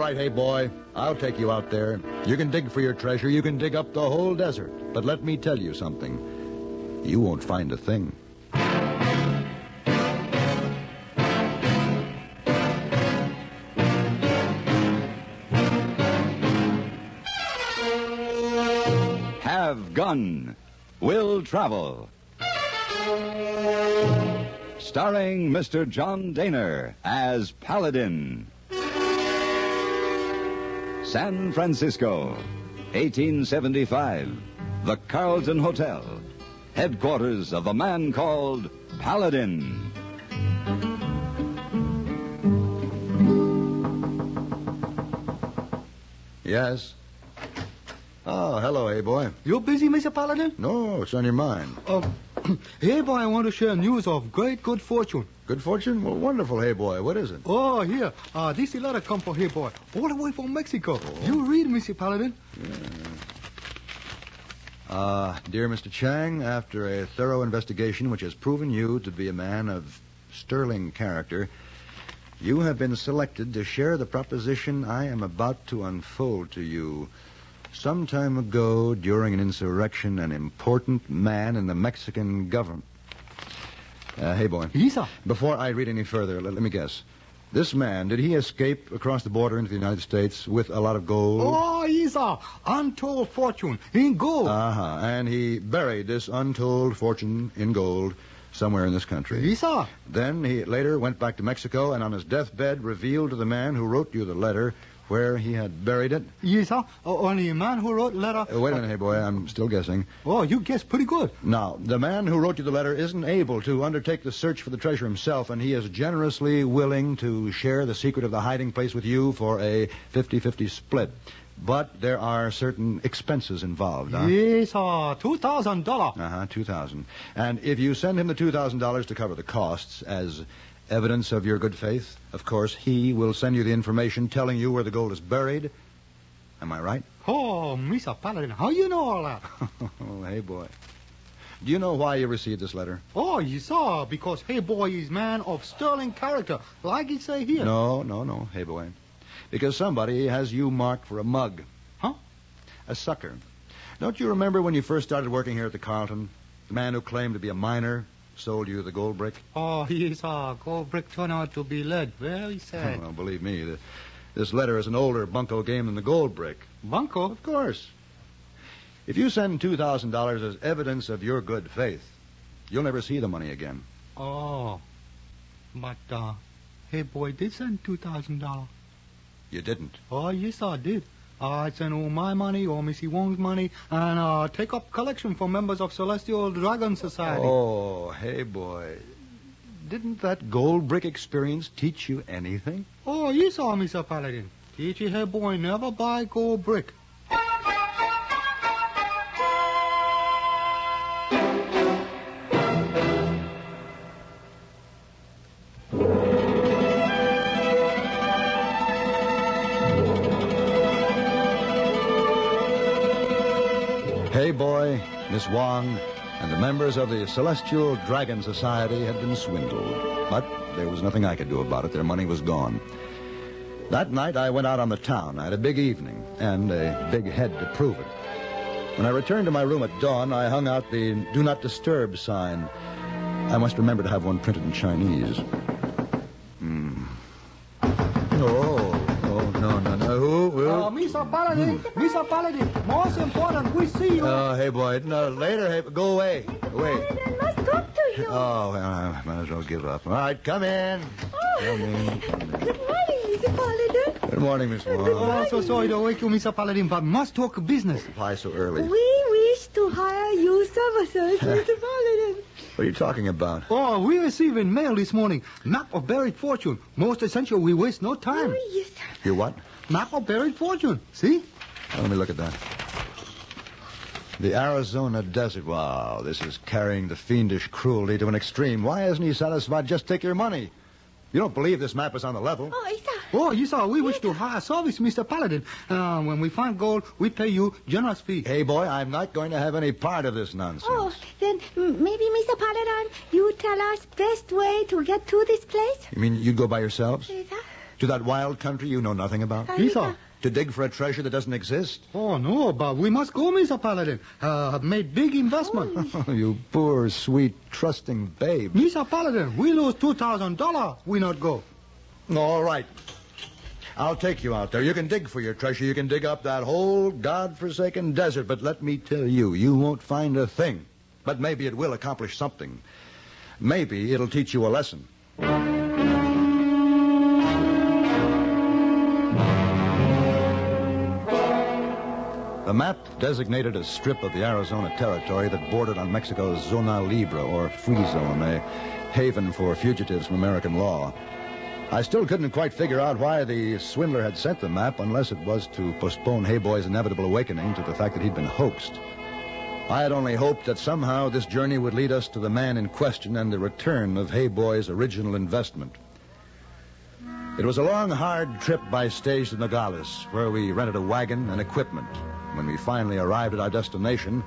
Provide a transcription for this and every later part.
right, hey, boy. I'll take you out there. You can dig for your treasure. You can dig up the whole desert. But let me tell you something. You won't find a thing. Have gun. Will travel. Starring Mr. John Dehner as Paladin. San Francisco, 1875. The Carlton Hotel. Headquarters of a man called Paladin. Yes? Oh, hello, hey, boy. You busy, Mr. Paladin? No, it's on your mind. Hey, boy, I want to share news of great good fortune. Good fortune? Well, wonderful, hey, boy. What is it? Oh, here. This letter come from here, boy. All the way from Mexico. Oh. You read, Mr. Paladin. Yeah. Dear Mr. Chang, after a thorough investigation which has proven you to be a man of sterling character, you have been selected to share the proposition I am about to unfold to you. Some time ago, during an insurrection, an important man in the Mexican government... hey, boy. Yes, sir. Before I read any further, let me guess. This man, did he escape across the border into the United States with a lot of gold? Oh, yes, sir. Untold fortune in gold. Uh-huh. And he buried this untold fortune in gold somewhere in this country. Yes, sir. Then he later went back to Mexico and on his deathbed revealed to the man who wrote you the letter where he had buried it. Yes, sir. Only a man who wrote letter... wait a minute, hey, boy. I'm still guessing. Oh, you guessed pretty good. Now, the man who wrote you the letter isn't able to undertake the search for the treasure himself, and he is generously willing to share the secret of the hiding place with you for a 50-50 split. But there are certain expenses involved, huh? Yes, sir. $2,000. Uh-huh, $2,000. And if you send him the $2,000 to cover the costs as evidence of your good faith, of course, he will send you the information telling you where the gold is buried. Am I right? Oh, Mr. Paladin, how you know all that? Oh, hey, boy. Do you know why you received this letter? Oh, yes, sir, because hey, boy is man of sterling character, like it say here. No, hey, boy. Because somebody has you marked for a mug. Huh? A sucker. Don't you remember when you first started working here at the Carlton? The man who claimed to be a miner sold you the gold brick? Oh, yes, sir. Gold brick turned out to be lead. Very sad. Oh, well, believe me, this letter is an older bunco game than the gold brick. Bunco? Of course. If you send $2,000 as evidence of your good faith, you'll never see the money again. Oh. But, hey, boy, did send $2,000. You didn't? Oh, yes, I did. I sent all my money, all Miss Wong's money, and take up collection for members of Celestial Dragon Society. Oh, hey, boy. Didn't that gold brick experience teach you anything? Oh, yes, sir, Mr. Paladin. Teach you, hey, boy, never buy gold brick. Hey, boy, Miss Wong, and the members of the Celestial Dragon Society had been swindled. But there was nothing I could do about it. Their money was gone. That night, I went out on the town. I had a big evening and a big head to prove it. When I returned to my room at dawn, I hung out the Do Not Disturb sign. I must remember to have one printed in Chinese. Mr. Paladin, Mr. Paladin, most important, we see you. Oh, hey, boy. No, later, hey, go away. Away. Paladin must talk to you. Oh, well, I might as well give up. All right, come in. Oh. Come in. Good morning, Mr. Paladin. Good morning, Miss Wong. Oh, so sorry to wake you, Mr. Paladin, but must talk business. Why so early? We wish to hire you services, Mr. Paladin. What are you talking about? Oh, we received in mail this morning. Map of buried fortune. Most essential, we waste no time. Oh, yes. Your what? Map of buried fortune. See? Oh, let me look at that. The Arizona desert. Wow, this is carrying the fiendish cruelty to an extreme. Why isn't he satisfied? Just take your money. You don't believe this map is on the level? Oh, yes, sir. Oh, yes, sir. We wish to hire service, Mr. Paladin. When we find gold, we pay you generous fee. Hey, boy, I'm not going to have any part of this nonsense. Oh, then maybe, Mr. Paladin, you tell us best way to get to this place? You mean you'd go by yourselves? Yes, sir. To that wild country you know nothing about? Yes, sir. To dig for a treasure that doesn't exist? Oh, no, but we must go, Mr. Paladin. Have made big investment. Oh, you poor, sweet, trusting babe. Mr. Paladin, we lose $2,000. We not go. All right. I'll take you out there. You can dig for your treasure. You can dig up that whole godforsaken desert. But let me tell you, you won't find a thing. But maybe it will accomplish something. Maybe it'll teach you a lesson. The map designated a strip of the Arizona Territory that bordered on Mexico's Zona Libre, or free zone, a haven for fugitives from American law. I still couldn't quite figure out why the swindler had sent the map, unless it was to postpone Hey Boy's inevitable awakening to the fact that he'd been hoaxed. I had only hoped that somehow this journey would lead us to the man in question and the return of Hey Boy's original investment. It was a long, hard trip by stage to Nogales, where we rented a wagon and equipment. When we finally arrived at our destination,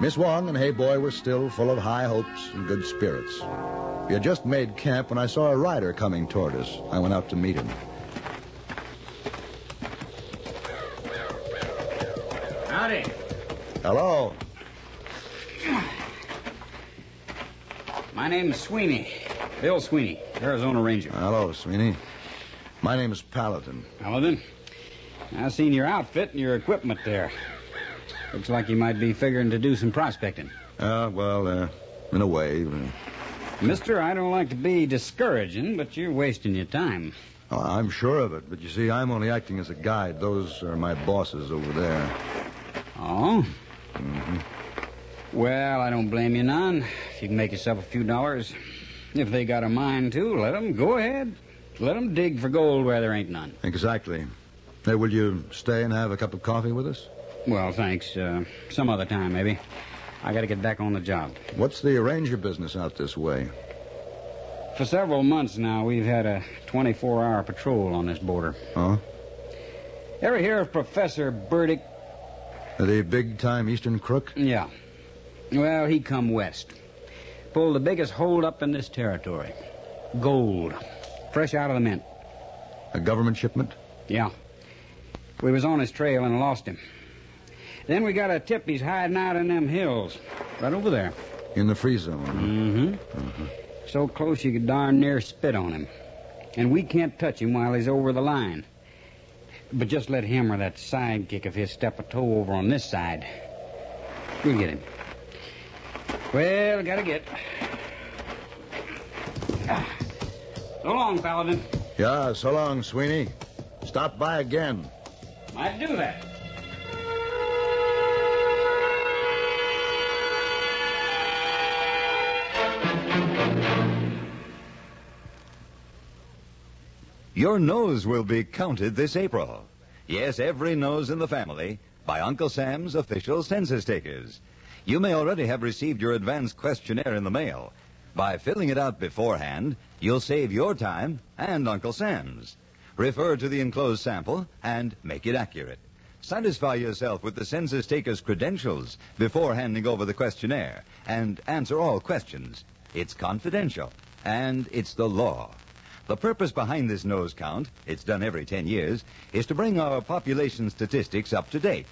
Miss Wong and Hey Boy were still full of high hopes and good spirits. We had just made camp when I saw a rider coming toward us. I went out to meet him. Howdy. Hello. My name's Sweeney. Bill Sweeney, Arizona Ranger. Hello, Sweeney. My name is Paladin. Paladin, I seen your outfit and your equipment there. Looks like you might be figuring to do some prospecting. In a way. Mister, I don't like to be discouraging, but you're wasting your time. Oh, I'm sure of it, but you see, I'm only acting as a guide. Those are my bosses over there. Oh? Mm-hmm. Well, I don't blame you none. If you can make yourself a few dollars. If they got a mind to, let them go ahead. Let them dig for gold where there ain't none. Exactly. Hey, will you stay and have a cup of coffee with us? Well, thanks. Some other time, maybe. I got to get back on the job. What's the ranger business out this way? For several months now, we've had a 24-hour patrol on this border. Huh? Ever hear of Professor Burdick? The big-time Eastern crook? Yeah. Well, he come west. Pulled the biggest hold-up in this territory. Gold. Fresh out of the mint. A government shipment? Yeah. We was on his trail and lost him. Then we got a tip he's hiding out in them hills. Right over there. In the free zone? Mm-hmm. Uh-huh. So close you could darn near spit on him. And we can't touch him while he's over the line. But just let him or that sidekick of his step a toe over on this side. We'll get him. Well, gotta get. So long, Paladin. Yeah, so long, Sweeney. Stop by again. Might do that. Your nose will be counted this April. Yes, every nose in the family by Uncle Sam's official census takers. You may already have received your advance questionnaire in the mail. By filling it out beforehand, you'll save your time and Uncle Sam's. Refer to the enclosed sample and make it accurate. Satisfy yourself with the census taker's credentials before handing over the questionnaire and answer all questions. It's confidential, and it's the law. The purpose behind this nose count, it's done every 10 years, is to bring our population statistics up to date.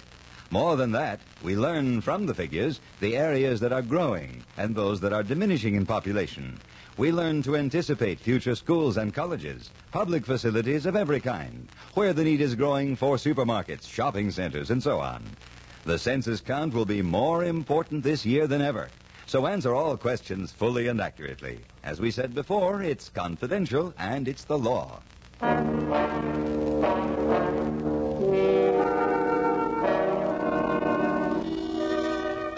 More than that, we learn from the figures the areas that are growing and those that are diminishing in population. We learn to anticipate future schools and colleges, public facilities of every kind, where the need is growing for supermarkets, shopping centers, and so on. The census count will be more important this year than ever. So answer all questions fully and accurately. As we said before, it's confidential and it's the law.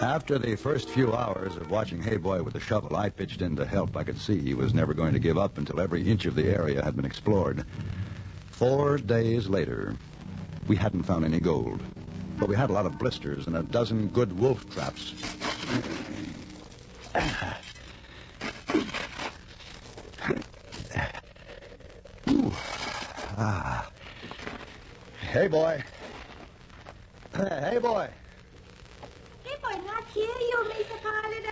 After the first few hours of watching Hey Boy with the shovel, I pitched in to help. I could see he was never going to give up until every inch of the area had been explored. 4 days later, we hadn't found any gold, but we had a lot of blisters and a dozen good wolf traps. Hey, boy. Hey, boy. Hey, boy, not hear you, Mr. Paladin.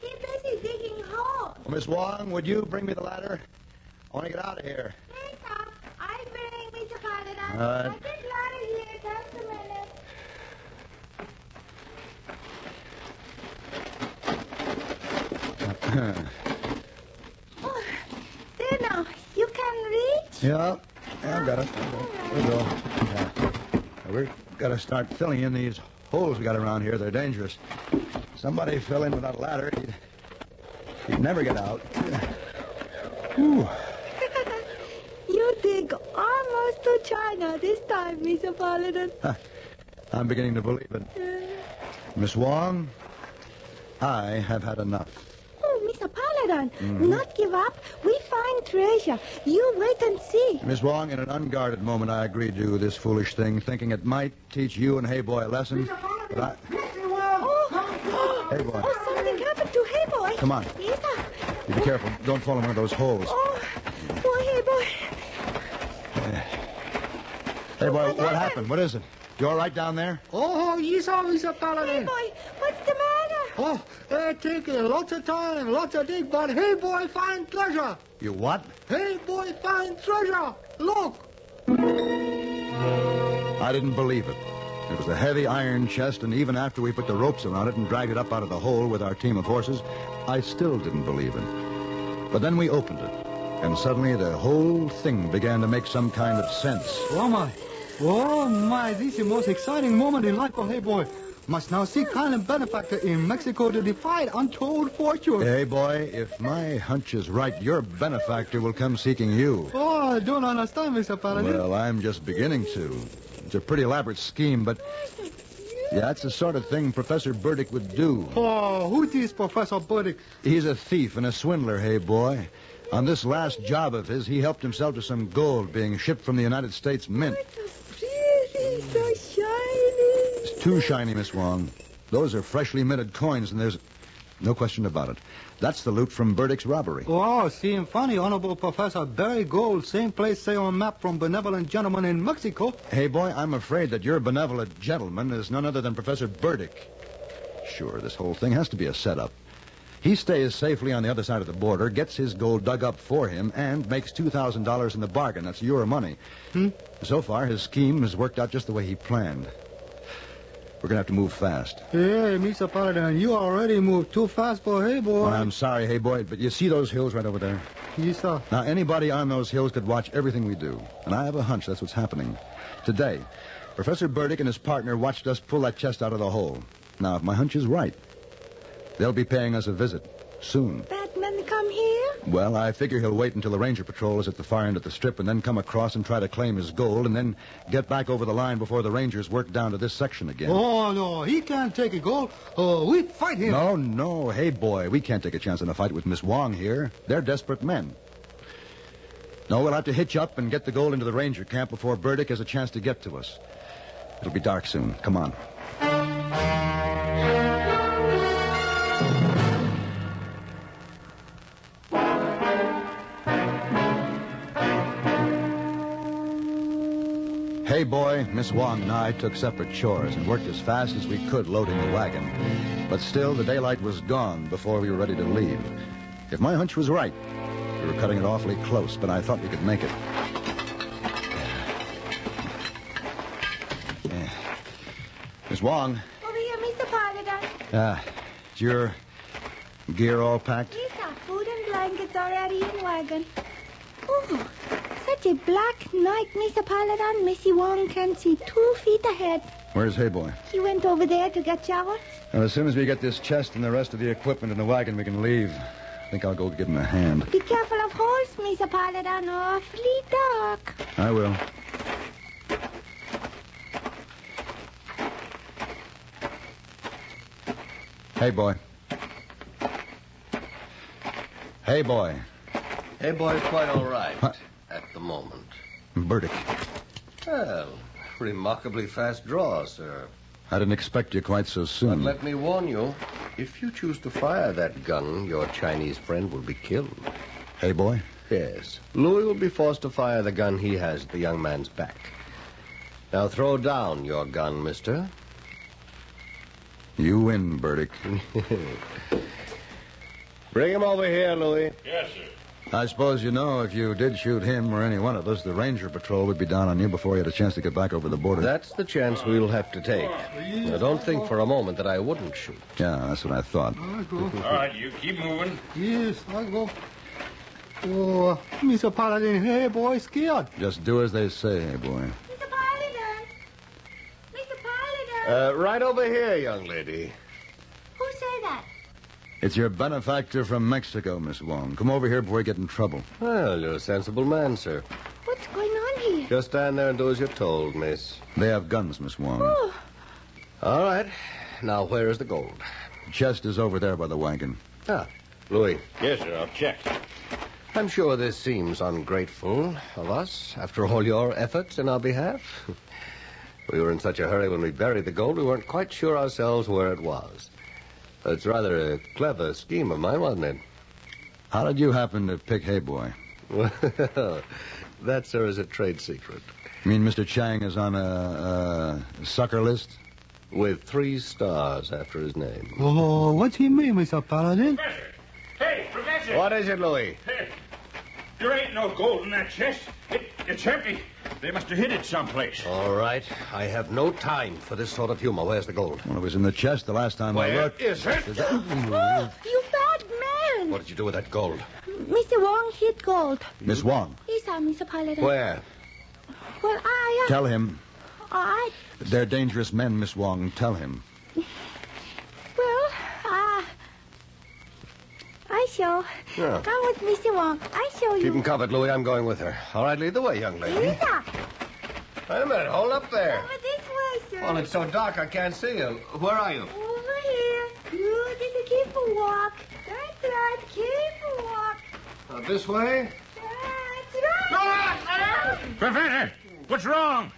He's busy digging holes. Well, Miss Wong, would you bring me the ladder? I want to get out of here. Yes, sir. I right. I'm just lying here. Just a minute. Oh, there now. You can reach? Yeah, I've got it. We'll go. Yeah. We've got to start filling in these holes we got around here. They're dangerous. Somebody fell in without a ladder. He'd never get out. Whew. You dig almost to China this time, Mr. Paladin. I'm beginning to believe it. Miss Wong, I have had enough. Oh, Mr. Paladin, not give up. We find treasure. You wait and see. Miss Wong, in an unguarded moment, I agreed to do this foolish thing, thinking it might teach you and Hey Boy a lesson. But I... Hey Boy. Oh, something happened to Hey Boy. Come on. Yes, sir. You be careful. Don't fall in one of those holes. Oh, Hey Boy. Hey Boy, what happened? What is it? You all right down there? Oh, yes, Mr. Paladin. Hey Boy, what's the matter? Oh, it take lots of time, lots of dig, but Hey Boy find treasure. You what? Hey Boy find treasure. Look. I didn't believe it. It was a heavy iron chest, and even after we put the ropes around it and dragged it up out of the hole with our team of horses, I still didn't believe it. But then we opened it, and suddenly the whole thing began to make some kind of sense. Oh, my, this is the most exciting moment in life for Hey Boy. Must now seek kind of benefactor in Mexico to defy untold fortune. Hey, boy, if my hunch is right, your benefactor will come seeking you. Oh, I don't understand, Mr. Paladin. Well, I'm just beginning to. It's a pretty elaborate scheme, but... Yeah, it's the sort of thing Professor Burdick would do. Oh, who is Professor Burdick? He's a thief and a swindler, Hey Boy. On this last job of his, he helped himself to some gold being shipped from the United States Mint. It's so shiny. It's too shiny, Miss Wong. Those are freshly minted coins, and there's no question about it. That's the loot from Burdick's robbery. Oh, seem funny, Honorable Professor. Buried gold, same place say on map from benevolent gentleman in Mexico. Hey, boy, I'm afraid that your benevolent gentleman is none other than Professor Burdick. Sure, this whole thing has to be a setup. He stays safely on the other side of the border, gets his gold dug up for him, and makes $2,000 in the bargain. That's your money. So far, his scheme has worked out just the way he planned. We're going to have to move fast. Hey, Mr. Paladin, you already moved too fast for Hey Boy. Well, I'm sorry, Hey Boy, but you see those hills right over there? Yes, sir. Now, anybody on those hills could watch everything we do. And I have a hunch that's what's happening. Today, Professor Burdick and his partner watched us pull that chest out of the hole. Now, if my hunch is right, they'll be paying us a visit soon. Batman come here? Well, I figure he'll wait until the ranger patrol is at the far end of the strip and then come across and try to claim his gold and then get back over the line before the rangers work down to this section again. Oh, no, he can't take a gold. Oh, we fight him. No. Hey, boy, we can't take a chance in a fight with Miss Wong here. They're desperate men. No, we'll have to hitch up and get the gold into the ranger camp before Burdick has a chance to get to us. It'll be dark soon. Come on. Hey, boy, Miss Wong and I took separate chores and worked as fast as we could loading the wagon. But still, the daylight was gone before we were ready to leave. If my hunch was right, we were cutting it awfully close, but I thought we could make it. Miss Wong. Over here, Mr. Paladin. Is your gear all packed? Yes, sir. Food and blankets already in wagon. Oh, such a black night, Mr. Paladin. Missy Wong can see 2 feet ahead. Where's Hey Boy? She went over there to get shower. Well, as soon as we get this chest and the rest of the equipment in the wagon, we can leave. I think I'll go give him a hand. Be careful of holes, Mr. Paladin. Awfully dark. I will. Hey, boy. Hey, boy. Hey, boy's quite all right at the moment. Burdick. Well, remarkably fast draw, sir. I didn't expect you quite so soon. But let me warn you, if you choose to fire that gun, your Chinese friend will be killed. Hey, boy? Yes. Louis will be forced to fire the gun he has at the young man's back. Now throw down your gun, mister. You win, Burdick. Bring him over here, Louis. Yes, sir. I suppose you know if you did shoot him or any one of us, the Ranger Patrol would be down on you before you had a chance to get back over the border. That's the chance we'll have to take. Now, don't think for a moment that I wouldn't shoot. Yeah, that's what I thought. I go. All right, you keep moving. Yes, I go. Oh, Mr. Paladin, hey, boy, scared. Just do as they say, hey, boy. Mr. Paladin! Mr. Paladin! Right over here, young lady. Who said that? It's your benefactor from Mexico, Miss Wong. Come over here before you get in trouble. Well, you're a sensible man, sir. What's going on here? Just stand there and do as you're told, miss. They have guns, Miss Wong. Oh, All right. Now, where is the gold? The chest is over there by the wagon. Louis, Yes, sir, I'll check. I'm sure this seems ungrateful of us after all your efforts in our behalf. We were in such a hurry when we buried the gold, we weren't quite sure ourselves where it was. It's rather a clever scheme of mine, wasn't it? How did you happen to pick Hey Boy? Well, that, sir, is a trade secret. You mean Mr. Chang is on a sucker list? With 3 stars after his name. Oh, what's he mean, Mr. Paladin? Professor! Hey, Professor! What is it, Louis? Hey, there ain't no gold in that chest. It's empty. They must have hid it someplace. All right. I have no time for this sort of humor. Where's the gold? Well, it was in the chest the last time I Where looked. is it? oh, you bad man. What did you do with that gold? Mr. Wong hid gold. Miss Wong, Yes, Mr. Paladin. Where? Well, tell him. I... They're dangerous men, Miss Wong. Tell him. Well, I shall. Yeah. Come with Mr. Wong. I show Keep you. him covered, Louis. I'm going with her. All right, lead the way, young lady. Lisa, Wait a minute. Hold up there. over this way, sir. Well, it's so dark I can't see you. Where are you? Over here. You just keep a walk. That's right. Keep a walk. This way? That's right. Professor, what's wrong?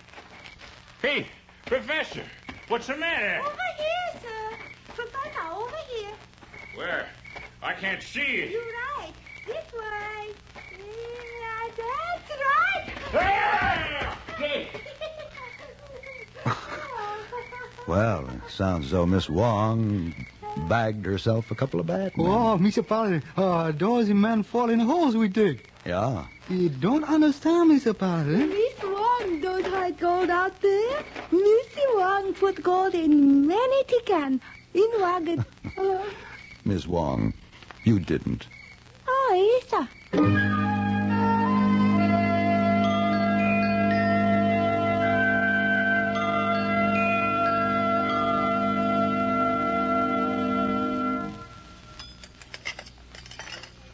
Hey, Professor, what's the matter? Over here, sir. Professor, over here. Where? I can't see it. You're right. This way. Yeah, that's right. Hey! Well, it sounds as though Miss Wong bagged herself a couple of bad men. Oh, Mr. Paladin, those men fall in holes we dig. Yeah. You don't understand, Mr. Paladin. Miss Wong don't hide gold out there. Missy Wong put gold in many tican in wagon. Miss Wong, you didn't. Oh, yes, sir.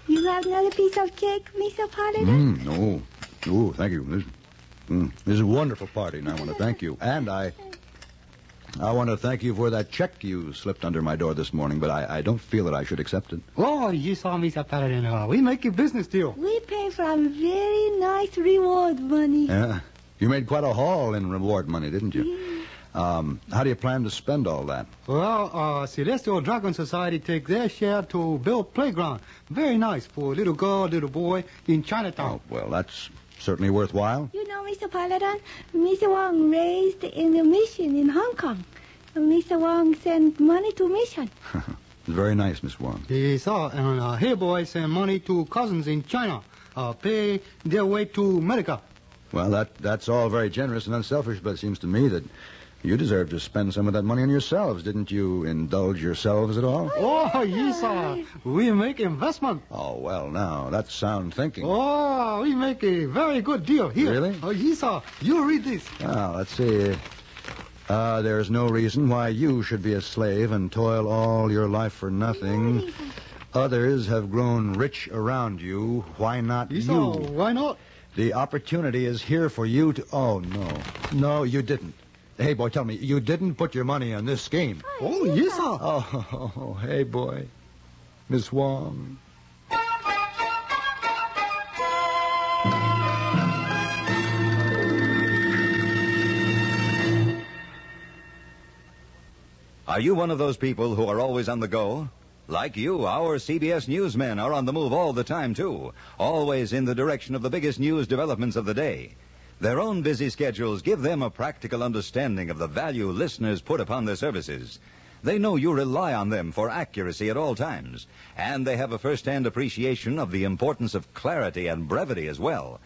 You have another piece of cake, Mr. Paladin? No. Oh, thank you. This is a wonderful party, and I want to thank you. And I want to thank you for that check you slipped under my door this morning, but I don't feel that I should accept it. Oh, you saw Mr. Paladin. We make a business deal. We pay from very nice reward money. Yeah. You made quite a haul in reward money, didn't you? How do you plan to spend all that? Well, Celestial Dragon Society take their share to build playground. Very nice for little girl, little boy in Chinatown. Oh, well, that's certainly worthwhile. You know, Mr. Paladin, Mr. Wong raised in the mission in Hong Kong. Mr. Wong sent money to mission. Very nice, Miss Wong. Yes, sir. And here boy send money to cousins in China. Pay their way to America. Well, that's all very generous and unselfish, but it seems to me that you deserve to spend some of that money on yourselves. Didn't you indulge yourselves at all? Oh, yes, sir. We make investment. Oh, well, now, that's sound thinking. Oh, we make a very good deal here. Really? Oh, yes, sir. You read this. Well, let's see. There's no reason why you should be a slave and toil all your life for nothing. Others have grown rich around you. Why not Yes, you? sir. Why not? The opportunity is here for you to... Oh, no. No, you didn't. Hey, boy, tell me, you didn't put your money on this scheme. Oh, yes, sir. Oh, hey, boy. Miss Wong. Are you one of those people who are always on the go? Like you, our CBS newsmen are on the move all the time, too, always in the direction of the biggest news developments of the day. Their own busy schedules give them a practical understanding of the value listeners put upon their services. They know you rely on them for accuracy at all times, and they have a first-hand appreciation of the importance of clarity and brevity as well.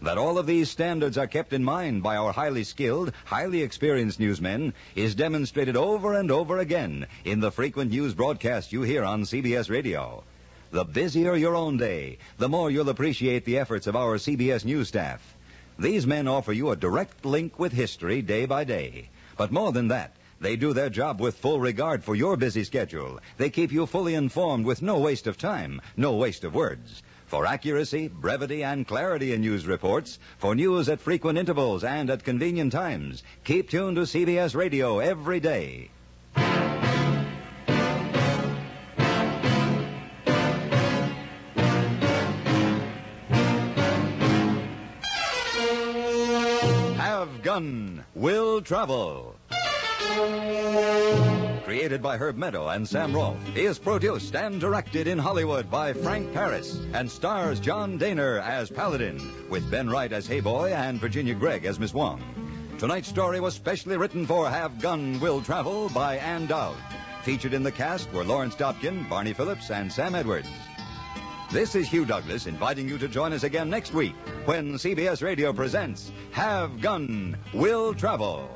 That all of these standards are kept in mind by our highly skilled, highly experienced newsmen is demonstrated over and over again in the frequent news broadcasts you hear on CBS Radio. The busier your own day, the more you'll appreciate the efforts of our CBS News staff. These men offer you a direct link with history day by day. But more than that, they do their job with full regard for your busy schedule. They keep you fully informed with no waste of time, no waste of words. For accuracy, brevity, and clarity in news reports, for news at frequent intervals and at convenient times, keep tuned to CBS Radio every day. Have Gun Will Travel. Created by Herb Meadow and Sam Rolfe, is produced and directed in Hollywood by Frank Paris and stars John Dehner as Paladin, with Ben Wright as Hey Boy and Virginia Gregg as Miss Wong. Tonight's story was specially written for Have Gun Will Travel by Ann Dowd. Featured in the cast were Lawrence Dobkin, Barney Phillips, and Sam Edwards. This is Hugh Douglas inviting you to join us again next week when CBS Radio presents Have Gun Will Travel.